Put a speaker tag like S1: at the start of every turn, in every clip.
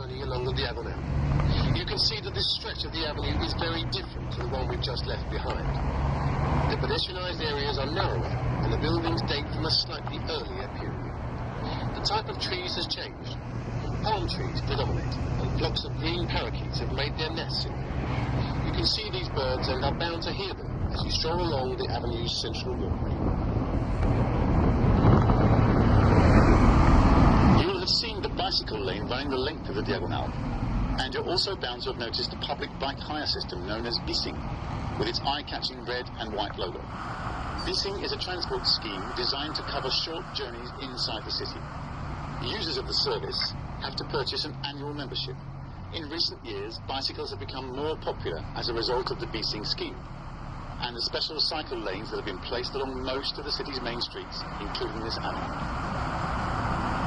S1: journey along the Diagonal. You can see that this stretch of the avenue is very different to the one we've just left behind. The pedestrianised areas are narrower, and the buildings date from a slightly earlier period. The type of trees has changed. Palm trees predominate, and flocks of green parakeets have made their nests in them. You can see these birds and are bound to hear them as you stroll along the avenue's central walkway.
S2: You will have seen the bicycle lane running the length of the Diagonal, and you're also bound to have noticed the public bike hire system known as Bissing, with its eye-catching red and white logo. Bissing is a transport scheme designed to cover short journeys inside the city. Users of the service have to purchase an annual membership. In recent years, bicycles have become more popular as a result of the Bissing scheme, and the special cycle lanes that have been placed along most of the city's main streets, including this avenue.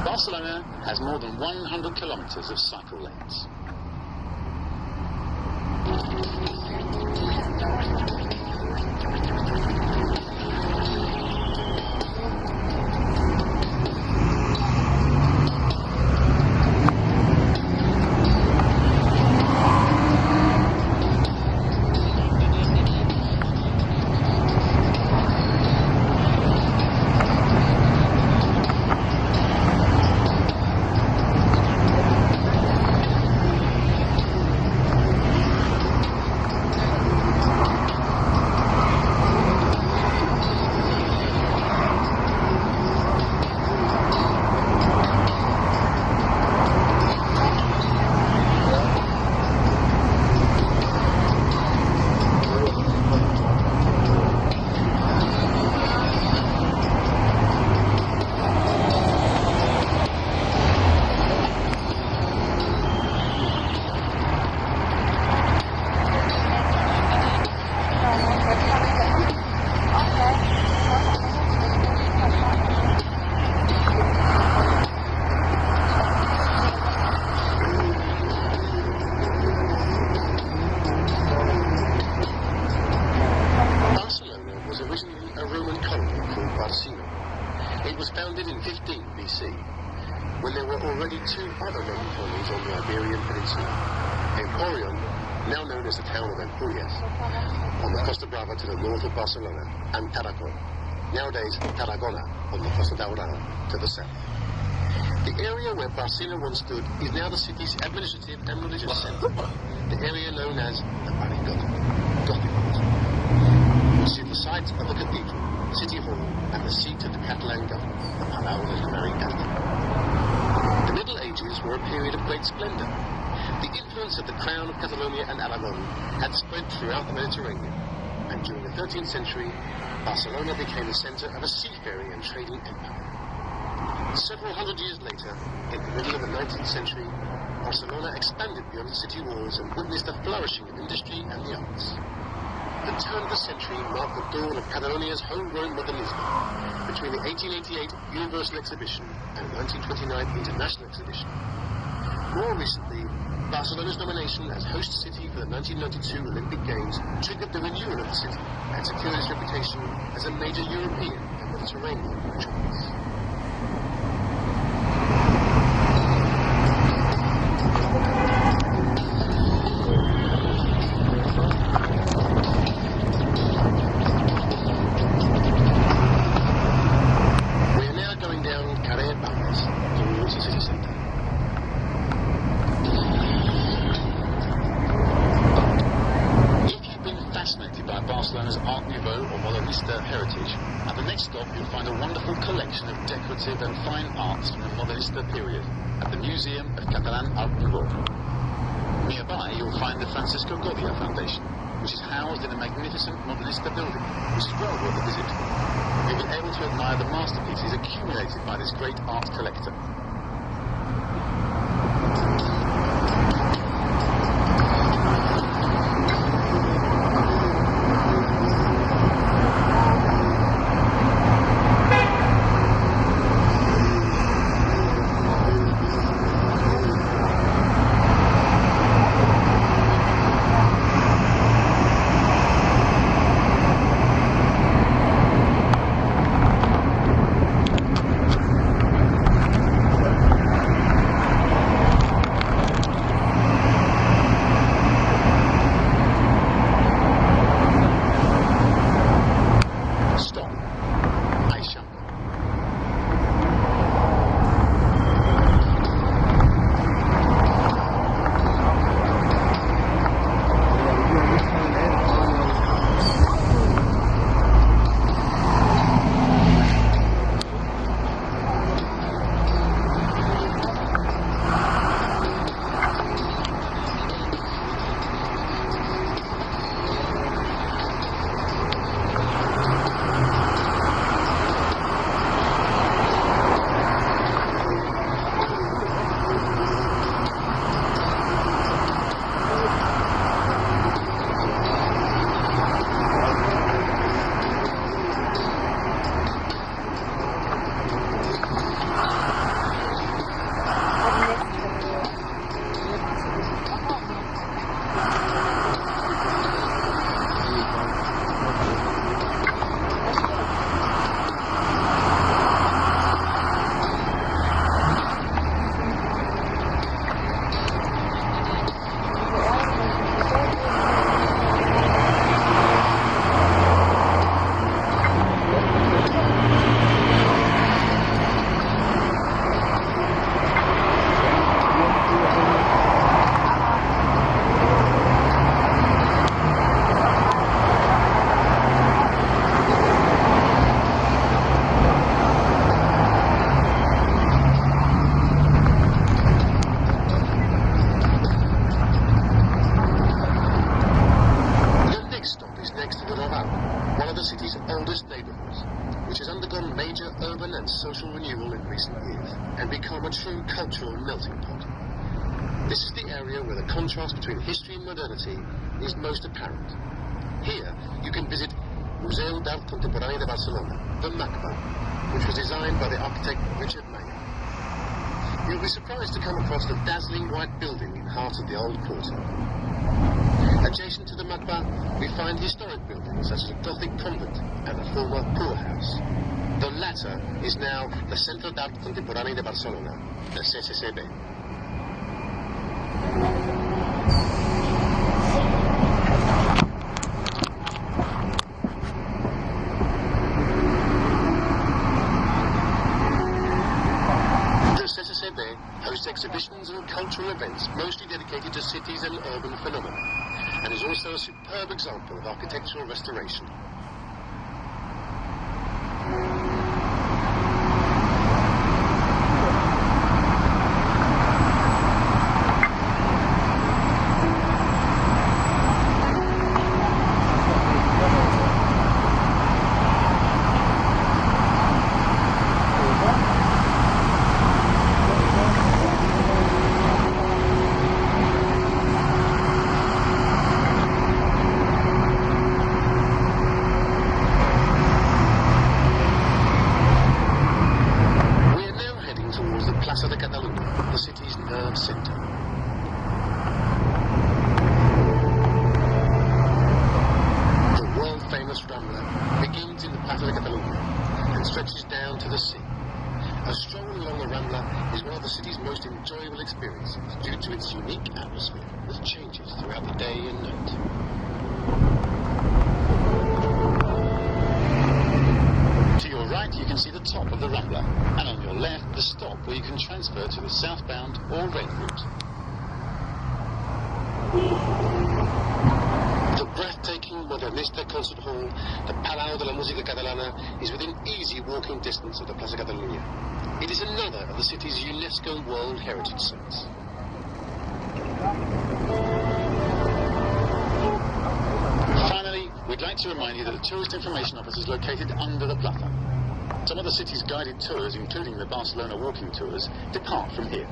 S2: Barcelona has more than 100 kilometers of cycle lanes.
S1: To the north of Barcelona, and Tarragona, nowadays Tarragona on the Costa Daurada to the south. The area where Barcelona once stood is now the city's administrative and religious centre, the area known as the Barri Gothic, which is the site of the cathedral, city hall, and the seat of the Catalan government, the Palau de la Generalitat. The Middle Ages were a period of great splendour. The influence of the crown of Catalonia and Aragon had spread throughout the Mediterranean, and during the 13th century, Barcelona became the centre of a seafaring and trading empire. Several hundred years later, in the middle of the 19th century, Barcelona expanded beyond the city walls and witnessed a flourishing of industry and the arts. The turn of the century marked the dawn of Catalonia's homegrown modernism between the 1888 Universal Exhibition and the 1929 International Exhibition. More recently, Barcelona's nomination as host city for the 1992 Olympic Games triggered the renewal of the city and secured its reputation as a major European and Mediterranean metropolis. We are now going down Carrer Balmes towards the city centre. Fascinated by Barcelona's Art Nouveau or Modernista heritage, at the next stop you'll find a wonderful collection of decorative and fine arts from the Modernista period at the Museum of Catalan Art Nouveau. Nearby you'll find the Francisco Goya Foundation, which is housed in a magnificent Modernista building, which is well worth a visit. You'll be able to admire the masterpieces accumulated by this great art collector. social renewal in recent years and become a true cultural melting pot. This is the area where the contrast between history and modernity is most apparent. Here, you can visit Museu d'Art Contemporáneo de Barcelona, the MACBA, which was designed by the architect Richard Mayer. You'll be surprised to come across the dazzling white building in heart of the old quarter. Adjacent to the MACBA, we find historic buildings such as a Gothic convent and a former poorhouse. The latter is now the Centro d'Art Contemporáneo de Barcelona, the CCCB. Hosts exhibitions and cultural events mostly dedicated to cities and urban phenomena, and is also a superb example of architectural restoration. Due to its unique atmosphere that changes throughout the day and night. To your right you can see the top of the Rambla, and on your left the stop where you can transfer to the southbound or red route. The breathtaking Modernista concert hall, the Palau de la Música Catalana, is within easy walking distance of the Plaza Catalunya. It is another of the city's UNESCO World Heritage Sites. Finally, we'd like to remind you that the Tourist Information Office is located under the Plaza. Some of the city's guided tours, including the Barcelona walking tours, depart from here.